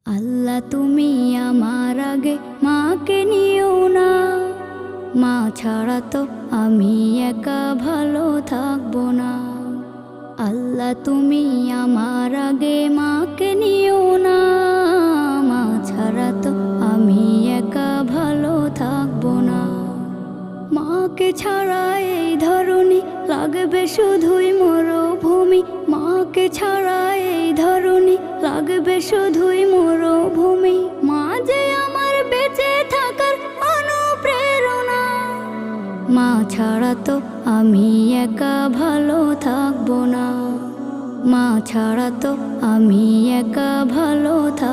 আল্লাহ তুমি আমার আগে মাকে নিও না, মা ছাড়া তো আমি একা ভালো থাকবো না। আল্লাহ তুমি আমার আগে মাকে নিও না, মা ছাড়া তো আমি একা ভালো থাকবো না। মাকে ছাড়া এই ধরনী লাগবে শুধুই মরুভূমি, মাকে ছাড়া এই ধরনী লাগবে শুধুই মরুভূমি। মা যে আমার বেঁচে থাকার অনুপ্রেরণা, মা ছাড়া তো আমি একা ভালো থাকবো না, মা ছাড়া তো আমি একা ভালো থাকবো